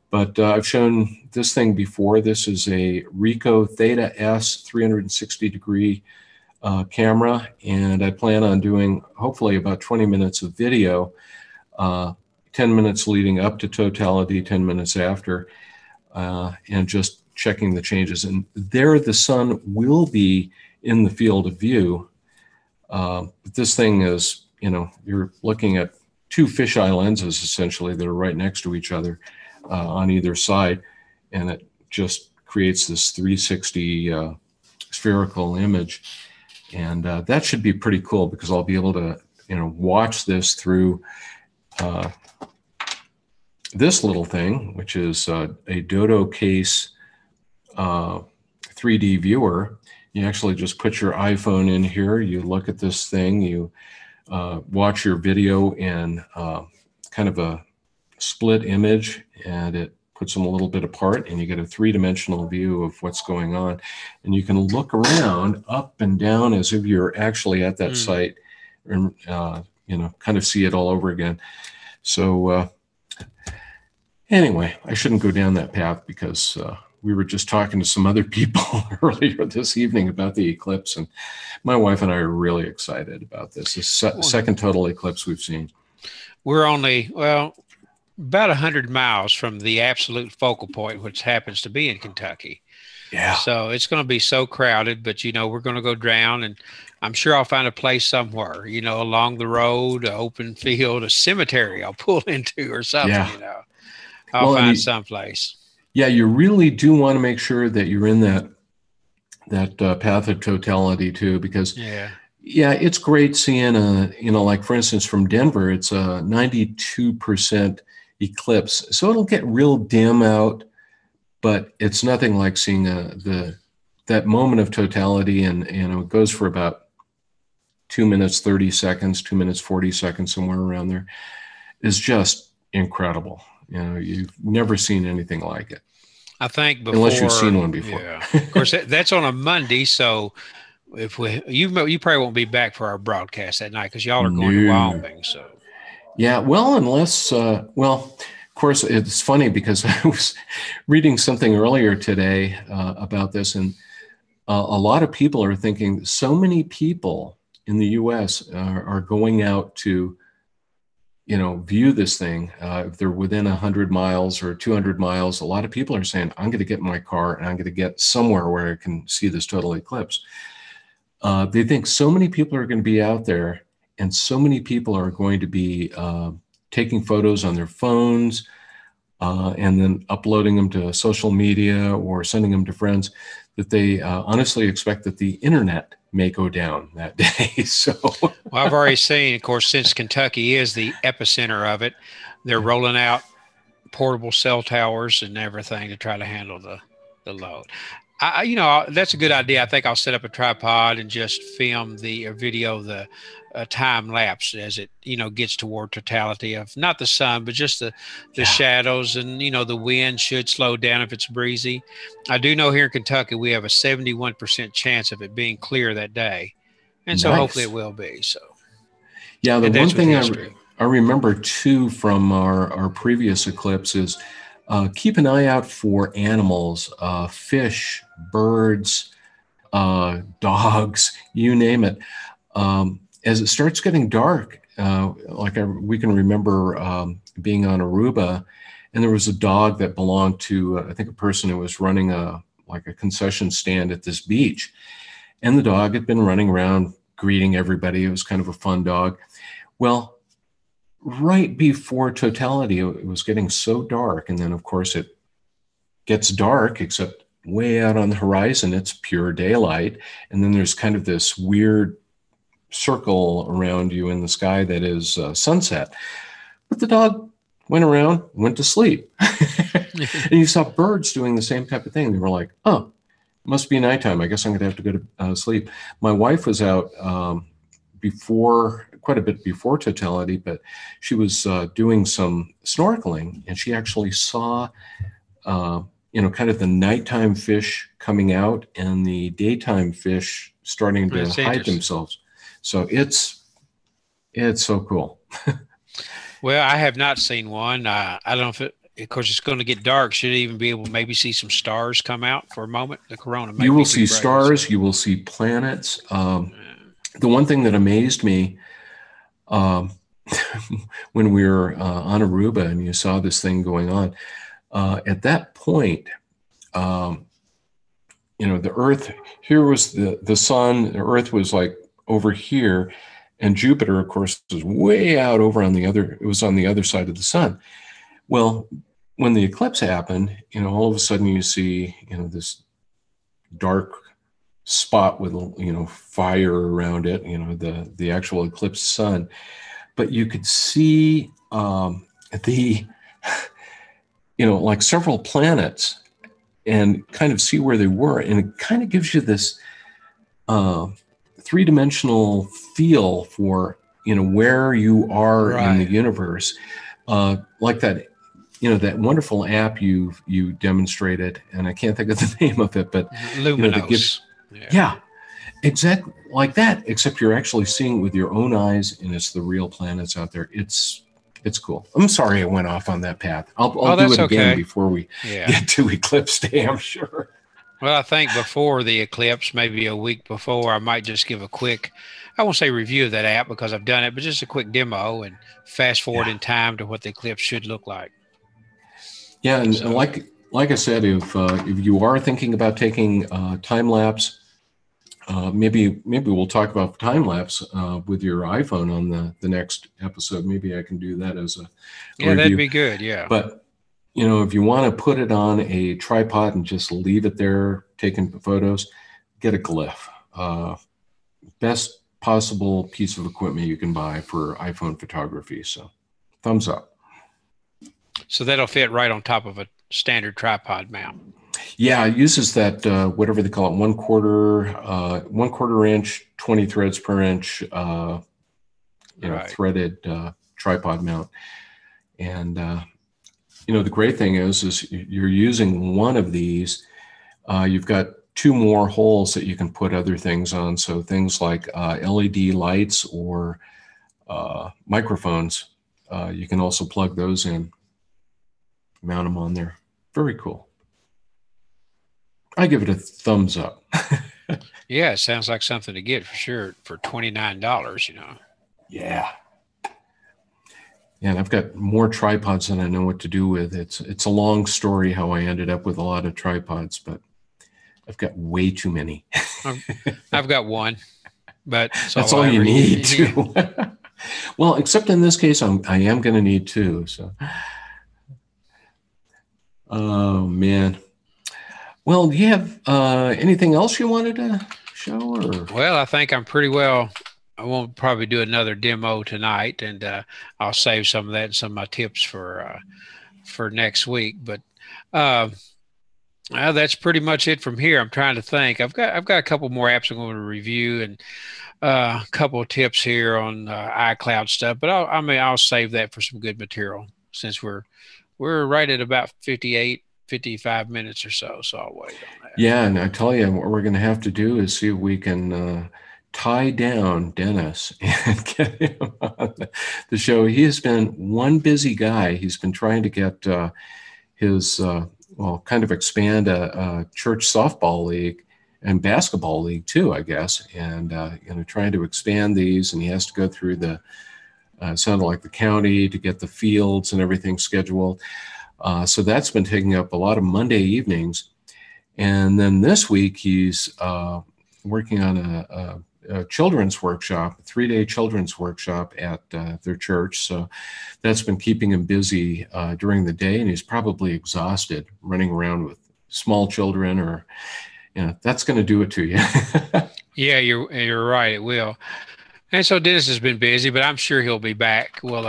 But I've shown this thing before. This is a Ricoh Theta S 360-degree camera, and I plan on doing hopefully about 20 minutes of video, 10 minutes leading up to totality, 10 minutes after, and just checking the changes. And there the sun will be in the field of view. But this thing is, you're looking at two fisheye lenses essentially that are right next to each other on either side, and it just creates this 360 spherical image. And that should be pretty cool because I'll be able to, watch this through this little thing, which is a Dodo case 3D viewer. You actually just put your iPhone in here, you look at this thing, you watch your video in kind of a split image, and it puts them a little bit apart, and you get a three-dimensional view of what's going on. And you can look around up and down as if you're actually at that site, and kind of see it all over again. So anyway, I shouldn't go down that path because we were just talking to some other people earlier this evening about the eclipse, and my wife and I are really excited about this. The second total eclipse we've seen. We're only, about 100 miles from the absolute focal point, which happens to be in Kentucky. Yeah. So it's going to be so crowded, but, we're going to go down, and I'm sure I'll find a place somewhere, along the road, an open field, a cemetery I'll pull into or something, I'll find someplace. Yeah, you really do want to make sure that you're in that path of totality too, because it's great seeing like for instance from Denver, it's a 92% eclipse, so it'll get real dim out, but it's nothing like seeing that moment of totality, and it goes for about 2 minutes 30 seconds, 2 minutes 40 seconds, somewhere around there. Is just incredible. You've never seen anything like it. I think before, unless you've seen one before. Yeah. Of course, that's on a Monday, so if you probably won't be back for our broadcast that night because y'all are going to Wyoming. So yeah, well, unless of course, it's funny because I was reading something earlier today about this, and a lot of people are thinking so many people in the U.S. are going out to view this thing. If they're within 100 miles or 200 miles, a lot of people are saying, I'm going to get in my car and I'm going to get somewhere where I can see this total eclipse. They think so many people are going to be out there, and so many people are going to be taking photos on their phones and then uploading them to social media or sending them to friends, that they honestly expect that the internet may go down that day. So well, I've already seen, of course, since Kentucky is the epicenter of it, they're rolling out portable cell towers and everything to try to handle the load. That's a good idea. I think I'll set up a tripod and just film the video, the time lapse as it, gets toward totality of not the sun, but just the shadows, and, the wind should slow down if it's breezy. I do know here in Kentucky, we have a 71% chance of it being clear that day. And so hopefully it will be. So, yeah, the one thing I remember too from our previous eclipse is keep an eye out for animals, fish, birds, dogs, you name it. As it starts getting dark, we can remember being on Aruba, and there was a dog that belonged to, I think, a person who was running a concession stand at this beach. And the dog had been running around greeting everybody. It was kind of a fun dog. Well, right before totality, it was getting so dark. And then, of course, it gets dark, except way out on the horizon, it's pure daylight. And then there's kind of this weird circle around you in the sky that is sunset. But the dog went to sleep. And you saw birds doing the same type of thing. They were like, oh, Must be nighttime. I guess I'm going to have to go to sleep. My wife was out before, quite a bit before totality, but she was doing some snorkeling, and she actually saw, kind of the nighttime fish coming out and the daytime fish starting to hide themselves. So it's so cool. Well, I have not seen one. I don't know if it, of course, it's going to get dark. Should even be able to maybe see some stars come out for a moment. The corona. You will see stars. You will see planets. The one thing that amazed me when we were on Aruba and you saw this thing going on, at that point, the Earth, here was the sun, the Earth was like over here, and Jupiter, of course, was way out over on the other, it was on the other side of the sun. Well, when the eclipse happened, all of a sudden you see, this dark spot with, fire around it, the actual eclipse sun. But you could see like several planets and kind of see where they were. And it kind of gives you this three-dimensional feel for, where you are in the universe. Like that, that wonderful app you demonstrated, and I can't think of the name of it, but Luminous. Yeah, exactly like that, except you're actually seeing it with your own eyes, and it's the real planets out there. It's cool. I'm sorry I went off on that path. I'll do it again before we get to Eclipse Day, I'm sure. Well, I think before the eclipse, maybe a week before, I might just give a quick, I won't say review of that app because I've done it, but just a quick demo and fast forward in time to what the eclipse should look like. Yeah, and like I said, if you are thinking about taking time lapse, maybe we'll talk about time lapse with your iPhone on the next episode. Maybe I can do that as a review. That'd be good. Yeah, but if you want to put it on a tripod and just leave it there taking photos, get a Glif. Best possible piece of equipment you can buy for iPhone photography. So, thumbs up. So that'll fit right on top of a standard tripod mount. Yeah, it uses that whatever they call it, 1/4 inch, 20 threads per inch, threaded tripod mount. And the great thing is you're using one of these. You've got two more holes that you can put other things on. So things like LED lights or microphones, you can also plug those in, mount them on there. Very cool. I give it a thumbs up. Yeah, it sounds like something to get for sure for $29, Yeah. Yeah, and I've got more tripods than I know what to do with. It's a long story how I ended up with a lot of tripods, but I've got way too many. I've got one, but that's all you need too. Well, except in this case, I am going to need two. So, oh man. Well, do you have anything else you wanted to show? Or? Well, I think I'm pretty well. I won't probably do another demo tonight, and I'll save some of that and some of my tips for next week. But that's pretty much it from here. I'm trying to think. I've got a couple more apps I'm going to review and a couple of tips here on iCloud stuff. But I'll save that for some good material since we're right at about 55 minutes or so. So I'll wait on that. Yeah, and I tell you, what we're going to have to do is see if we can tie down Dennis and get him on the show. He has been one busy guy. He's been trying to get his, kind of expand a church softball league and basketball league too, I guess, and trying to expand these. And he has to go through the sounded like the county to get the fields and everything scheduled. So that's been taking up a lot of Monday evenings. And then this week he's working on a children's workshop, a 3-day children's workshop at their church. So that's been keeping him busy during the day, and he's probably exhausted running around with small children, or that's going to do it to you. Yeah, you're right. It will. And so Dennis has been busy, but I'm sure he'll be back. We'll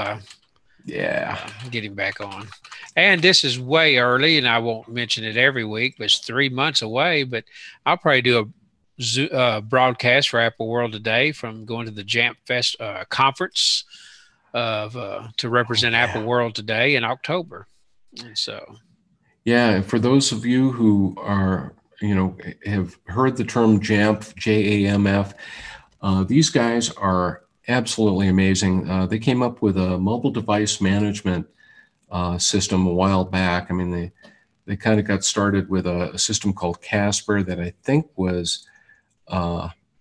get him back on. And this is way early, and I won't mention it every week, but it's 3 months away. But I'll probably do a broadcast for Apple World Today from going to the Jamp Fest conference to represent Apple World Today in October. And so, yeah, and for those of you who are, have heard the term JAMF, JAMF, these guys are absolutely amazing. They came up with a mobile device management system a while back. I mean, they kind of got started with a system called Casper that I think was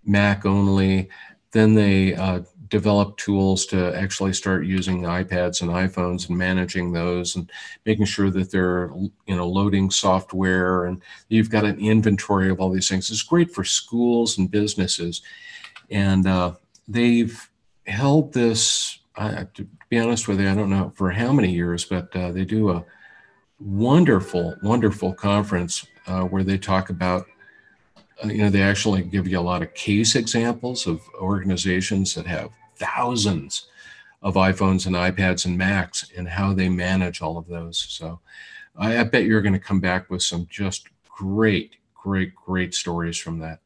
Mac only. Then they developed tools to actually start using iPads and iPhones and managing those and making sure that they're, loading software and you've got an inventory of all these things. It's great for schools and businesses. And they've held this, to be honest with you, I don't know for how many years, but they do a wonderful, wonderful conference where they talk about, they actually give you a lot of case examples of organizations that have thousands of iPhones and iPads and Macs and how they manage all of those. So I bet you're going to come back with some just great, great, great stories from that.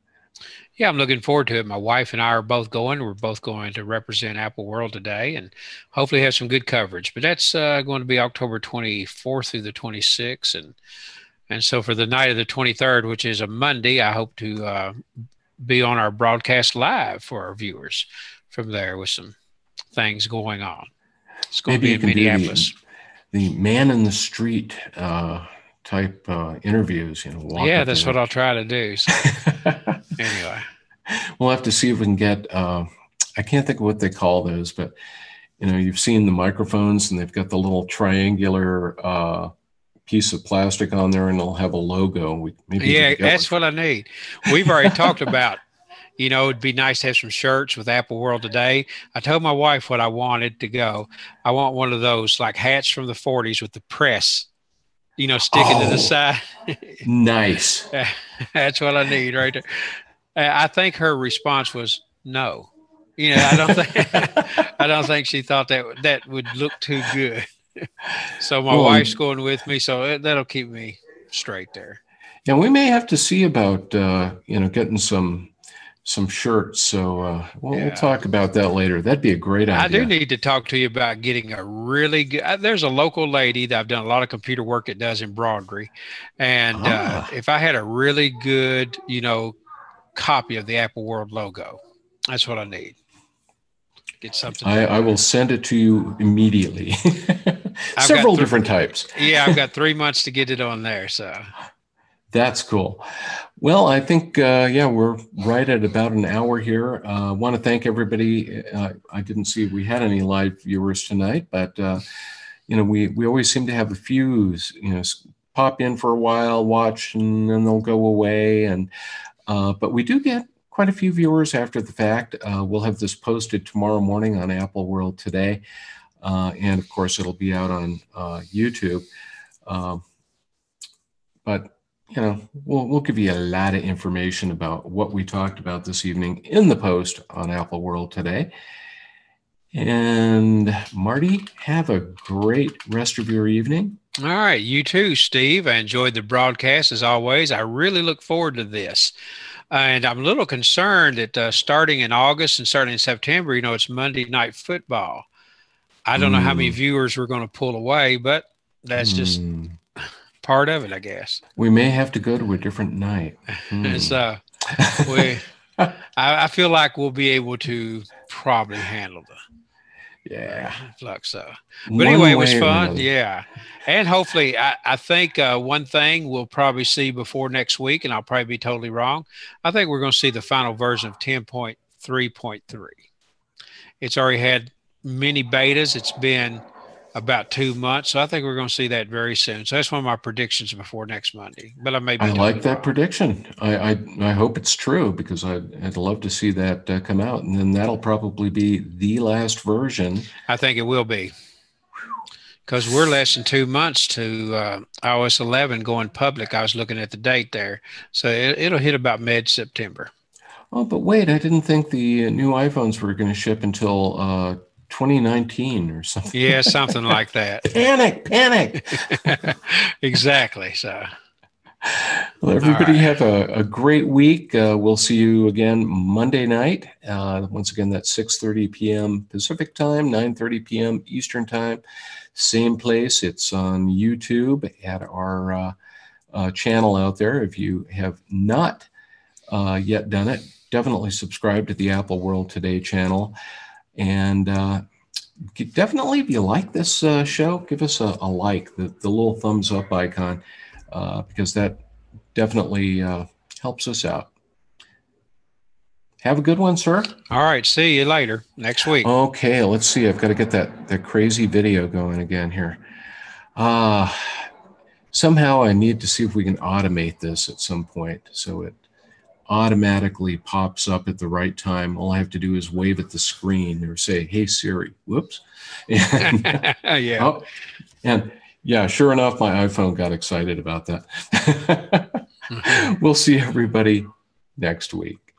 yeah, I'm looking forward to it. My wife and I are both going. We're both going to represent Apple World Today and hopefully have some good coverage. But that's going to be October 24th through the 26th. And so for the night of the 23rd, which is a Monday, I hope to be on our broadcast live for our viewers from there with some things going on. It's going to be in Minneapolis. The man in the street type interviews, yeah, that's what I'll try to do. So, anyway. We'll have to see if we can get, I can't think of what they call those, but, you've seen the microphones and they've got the little triangular piece of plastic on there and it'll have a logo. Yeah, that's what I need. We've already talked about, it'd be nice to have some shirts with Apple World Today. I told my wife what I wanted to go. I want one of those like hats from the 40s with the press, sticking to the side. Nice. That's what I need right there. I think her response was no. I don't think she thought that would look too good. So my wife's going with me, so that'll keep me straight there. Yeah, we may have to see about getting some shirts. So we'll talk about that later. That'd be a great idea. I do need to talk to you about getting a really good. There's a local lady that I've done a lot of computer work that does embroidery, and if I had a really good, copy of the Apple World logo, that's what I need. Get something. I will send it to you immediately. Several different types. Yeah, I've got 3 months to get it on there. So that's cool. Well, I think, we're right at about an hour here. I want to thank everybody. I didn't see we had any live viewers tonight, but, we always seem to have a few, pop in for a while, watch, and then they'll go away. And but we do get quite a few viewers after the fact. We'll have this posted tomorrow morning on Apple World Today. And of course, it'll be out on YouTube. But, we'll give you a lot of information about what we talked about this evening in the post on Apple World Today. And Marty, have a great rest of your evening. All right. You too, Steve. I enjoyed the broadcast as always. I really look forward to this. And I'm a little concerned that starting in August and starting in September, it's Monday Night Football. I don't know how many viewers we're going to pull away, but that's just part of it, I guess. We may have to go to a different night. So I feel like we'll be able to probably handle the flux. But anyway, it was fun. Yeah. And hopefully, I think one thing we'll probably see before next week, and I'll probably be totally wrong. I think we're going to see the final version of 10.3.3. It's already had many betas. It's been about 2 months. So I think we're going to see that very soon. So that's one of my predictions before next Monday. But I like that prediction. I hope it's true because I'd love to see that come out. And then that'll probably be the last version. I think it will be. Because we're less than 2 months to iOS 11 going public. I was looking at the date there. So it'll hit about mid-September. Oh, but wait, I didn't think the new iPhones were going to ship until 2019 or something. Yeah, something like that. Panic. Exactly. So, Well, everybody right. have a great week. We'll see you again Monday night. Once again, that's 6:30 p.m. Pacific time, 9:30 p.m. Eastern time. Same place. It's on YouTube at our channel out there. If you have not yet done it, definitely subscribe to the Apple World Today channel. And definitely, if you like this show, give us a like, the little thumbs up icon, because that definitely helps us out. Have a good one, sir. All right. See you later next week. Okay, let's see. I've got to get that crazy video going again here. Somehow I need to see if we can automate this at some point so it automatically pops up at the right time. All I have to do is wave at the screen or say, "Hey Siri," whoops. And, Yeah. oh, and yeah, sure enough, my iPhone got excited about that. We'll see everybody next week.